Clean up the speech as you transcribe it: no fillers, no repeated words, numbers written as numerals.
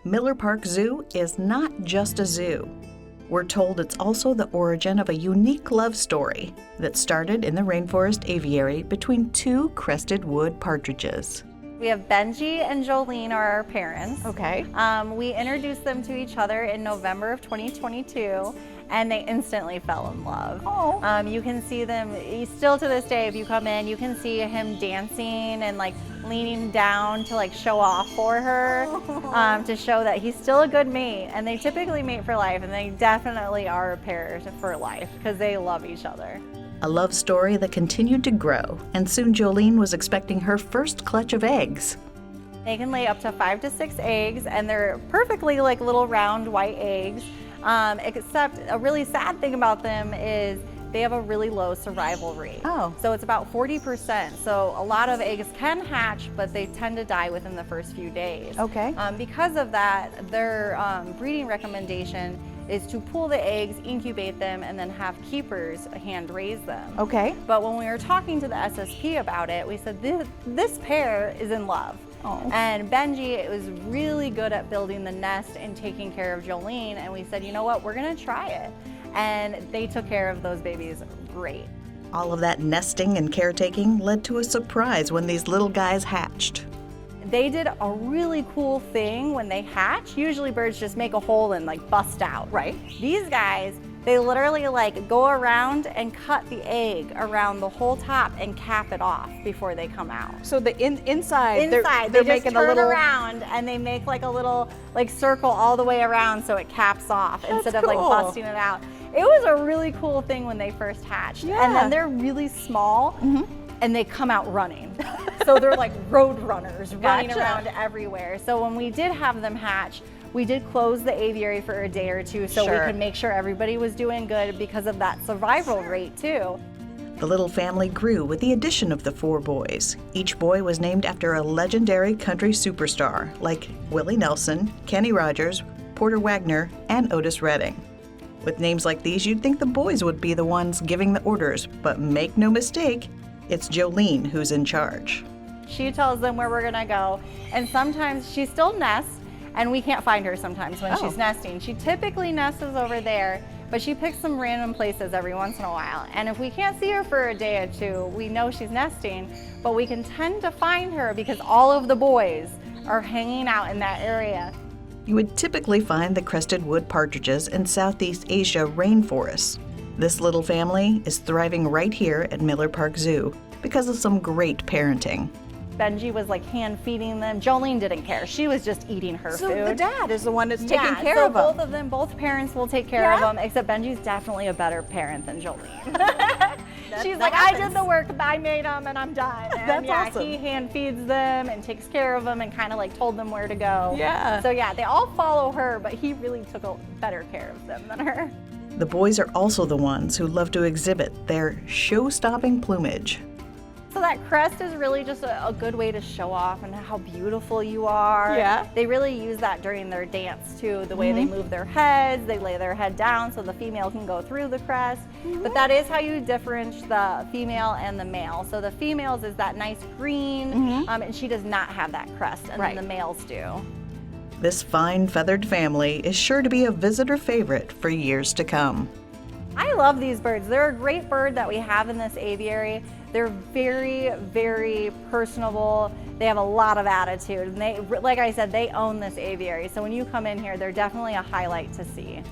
Miller Park Zoo is not just a zoo. We're told it's also the origin of a unique love story that started in the rainforest aviary between two crested wood partridges. We have Benji and Jolene are our parents. Okay. We introduced them to each other in November of 2022, and they instantly fell in love. Oh. You can see them, still to this day, if you come in, you can see him dancing and like leaning down to like show off for her, to show that he's still a good mate. And they typically mate for life, and they definitely are a pair for life because they love each other. A love story that continued to grow, and soon Jolene was expecting her first clutch of eggs. They can lay up to 5 to 6 eggs, and they're perfectly like little round white eggs. Except a really sad thing about them is they have a really low survival rate. Oh. So it's about 40%. So a lot of eggs can hatch, but they tend to die within the first few days. Okay. Because of that, their breeding recommendation is to pull the eggs, incubate them, and then have keepers hand raise them. Okay. But when we were talking to the SSP about it, we said this pair is in love. Oh. And Benji was really good at building the nest and taking care of Jolene, and we said, you know what, we're gonna try it. And they took care of those babies great. All of that nesting and caretaking led to a surprise when these little guys hatched. They did a really cool thing when they hatch. Usually birds just make a hole and like bust out. Right. These guys, they literally like go around and cut the egg around the whole top and cap it off before they come out. So the inside, They're they're just making turn a little around and they make like a little like circle all the way around so it caps off instead of like cool. busting it out. It was a really cool thing when they first hatched. Yeah. And then they're really small and they come out running. So they're like road runners running Gotcha. around everywhere. So when we did have them hatch, we did close the aviary for a day or two so Sure. we could make sure everybody was doing good because of that survival rate too. The little family grew with the addition of the 4 boys. Each boy was named after a legendary country superstar like Willie Nelson, Kenny Rogers, Porter Wagner, and Otis Redding. With names like these, you'd think the boys would be the ones giving the orders, but make no mistake, it's Jolene who's in charge. She tells them where we're gonna go, and sometimes she still nests, and we can't find her sometimes when she's nesting. She typically nests over there, but she picks some random places every once in a while. And if we can't see her for a day or two, we know she's nesting, but we can tend to find her because all of the boys are hanging out in that area. You would typically find the crested wood partridges in Southeast Asia rainforests. This little family is thriving right here at Miller Park Zoo because of some great parenting. Benji was like hand feeding them. Jolene didn't care. She was just eating her So food. the dad is the one that's taking care so of them. both of them, both parents will take care of them, except Benji's definitely a better parent than Jolene. She's like, I did the work, I made them, and I'm done. And That's yeah, awesome. he hand feeds them and takes care of them and kind of like told them where to go. Yeah. So yeah, they all follow her, but he really took a better care of them than her. The boys are also the ones who love to exhibit their show-stopping plumage. So that crest is really just a good way to show off and how beautiful you are. Yeah. They really use that during their dance too, the way they move their heads, they lay their head down so the female can go through the crest. But that is how you differentiate the female and the male. So the females is that nice green, and she does not have that crest, and Right. then the males do. This fine feathered family is sure to be a visitor favorite for years to come. I love these birds. They're a great bird that we have in this aviary. They're very, very personable. They have a lot of attitude. And they, like I said, they own this aviary. So when you come in here, they're definitely a highlight to see.